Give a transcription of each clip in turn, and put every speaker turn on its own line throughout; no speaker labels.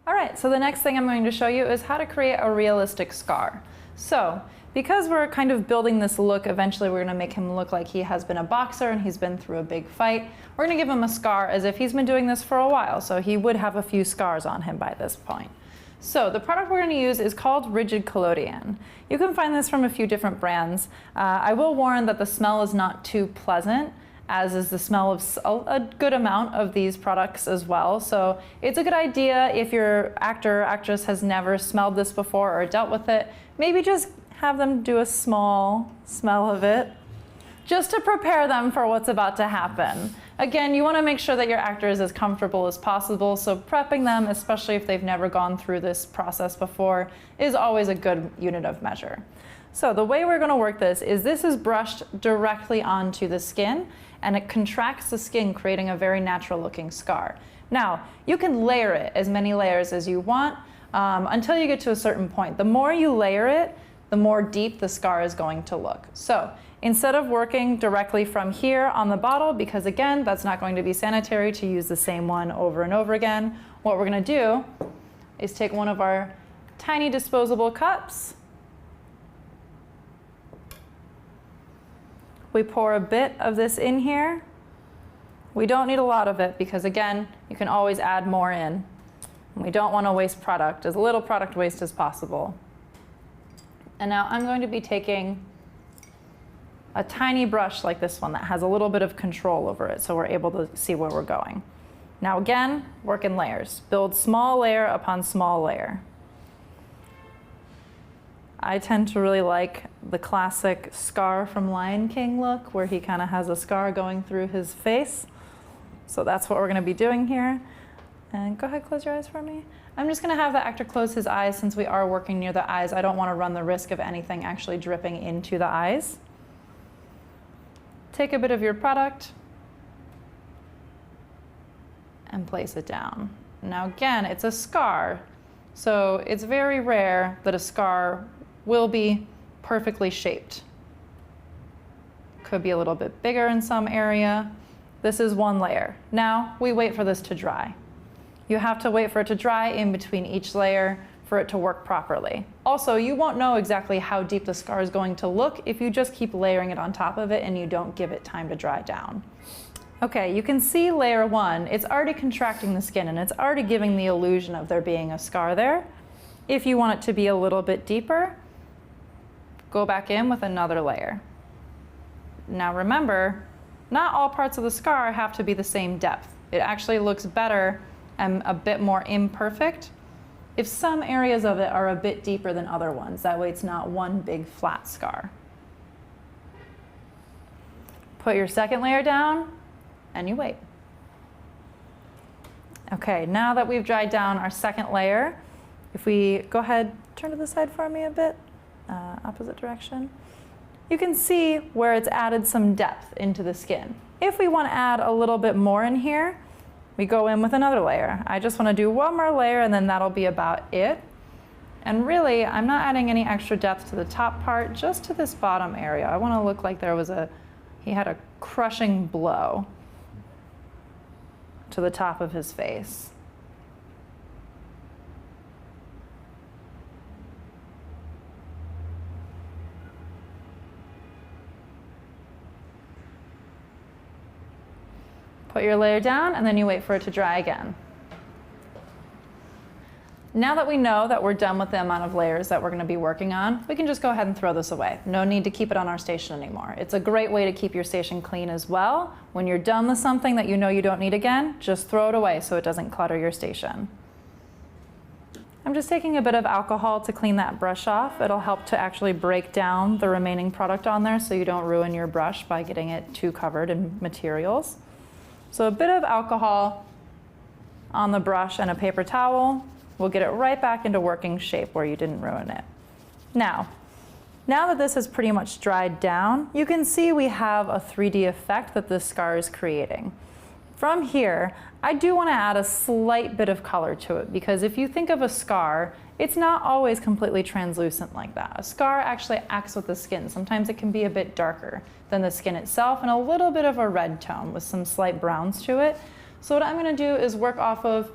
All right, so the next thing I'm going to show you is how to create a realistic scar. So, because we're kind of building this look, eventually we're going to make him look like he has been a boxer and he's been through a big fight. We're going to give him a scar as if he's been doing this for a while, so he would have a few scars on him by this point. So the product we're going to use is called Rigid Collodion. You can find this from a few different brands. I will warn that the smell is not too pleasant, as is the smell of a good amount of these products as well. So it's a good idea if your actor or actress has never smelled this before or dealt with it, maybe just have them do a small smell of it, just to prepare them for what's about to happen. Again, you want to make sure that your actor is as comfortable as possible, so prepping them, especially if they've never gone through this process before, is always a good unit of measure. So the way we're going to work this is brushed directly onto the skin, and it contracts the skin, creating a very natural looking scar. Now, you can layer it as many layers as you want until you get to a certain point. The more you layer it, the more deep the scar is going to look. So instead of working directly from here on the bottle, because again, that's not going to be sanitary to use the same one over and over again, what we're going to do is take one of our tiny disposable cups. We pour a bit of this in here. We don't need a lot of it because again, you can always add more in. And we don't want to waste product, as little product waste as possible. And now I'm going to be taking a tiny brush like this one that has a little bit of control over it so we're able to see where we're going. Now again, work in layers. Build small layer upon small layer. I tend to really like the classic Scar from Lion King look where he kind of has a scar going through his face. So that's what we're going to be doing here. And go ahead, close your eyes for me. I'm just going to have the actor close his eyes since we are working near the eyes. I don't want to run the risk of anything actually dripping into the eyes. Take a bit of your product and place it down. Now again, it's a scar, so it's very rare that a scar will be perfectly shaped. Could be a little bit bigger in some area. This is one layer. Now we wait for this to dry. You have to wait for it to dry in between each layer for it to work properly. Also, you won't know exactly how deep the scar is going to look if you just keep layering it on top of it and you don't give it time to dry down. Okay, you can see layer one, it's already contracting the skin and it's already giving the illusion of there being a scar there. If you want it to be a little bit deeper, go back in with another layer. Now remember, not all parts of the scar have to be the same depth. It actually looks better and a bit more imperfect if some areas of it are a bit deeper than other ones. That way it's not one big flat scar. Put your second layer down and you wait. Okay, now that we've dried down our second layer, if we go ahead, turn to the side for me a bit, opposite direction, you can see where it's added some depth into the skin. If we want to add a little bit more in here, we go in with another layer. I just want to do one more layer and then that'll be about it. And really, I'm not adding any extra depth to the top part, just to this bottom area. I want to look like he had a crushing blow to the top of his face. Put your layer down and then you wait for it to dry again. Now that we know that we're done with the amount of layers that we're going to be working on, we can just go ahead and throw this away. No need to keep it on our station anymore. It's a great way to keep your station clean as well. When you're done with something that you know you don't need again, just throw it away so it doesn't clutter your station. I'm just taking a bit of alcohol to clean that brush off. It'll help to actually break down the remaining product on there so you don't ruin your brush by getting it too covered in materials. So a bit of alcohol on the brush and a paper towel will get it right back into working shape where you didn't ruin it. Now that this has pretty much dried down, you can see we have a 3D effect that this scar is creating. From here, I do want to add a slight bit of color to it because if you think of a scar, it's not always completely translucent like that. A scar actually acts with the skin. Sometimes it can be a bit darker than the skin itself and a little bit of a red tone with some slight browns to it. So what I'm going to do is work off of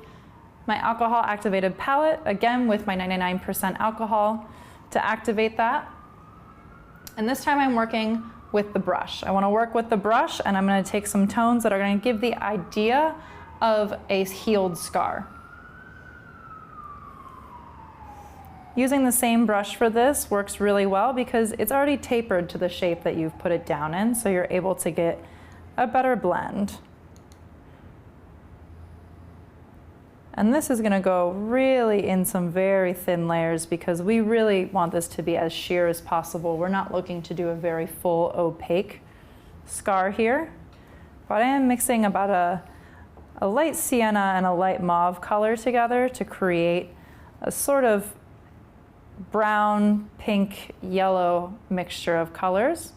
my alcohol activated palette, again with my 99% alcohol to activate that. And this time I'm working with the brush. I want to work with the brush, and I'm going to take some tones that are going to give the idea of a healed scar. Using the same brush for this works really well because it's already tapered to the shape that you've put it down in, so you're able to get a better blend. And this is going to go really in some very thin layers because we really want this to be as sheer as possible. We're not looking to do a very full opaque scar here, but I am mixing about a light sienna and a light mauve color together to create a sort of brown, pink, yellow mixture of colors.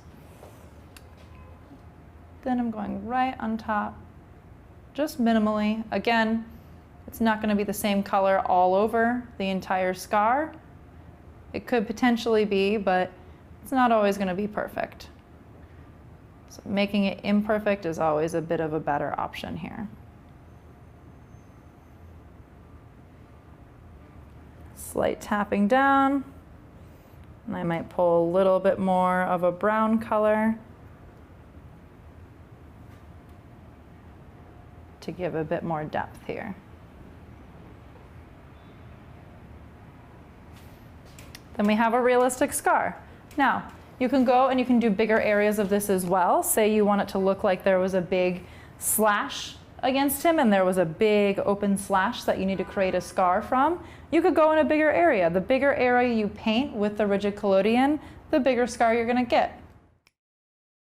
Then I'm going right on top, just minimally. Again, it's not going to be the same color all over the entire scar. It could potentially be, but it's not always going to be perfect. So making it imperfect is always a bit of a better option here. Slight tapping down, and I might pull a little bit more of a brown color to give a bit more depth here. Then we have a realistic scar. Now, you can go and you can do bigger areas of this as well. Say you want it to look like there was a big slash against him and there was a big open slash that you need to create a scar from. You could go in a bigger area. The bigger area you paint with the rigid collodion, the bigger scar you're going to get.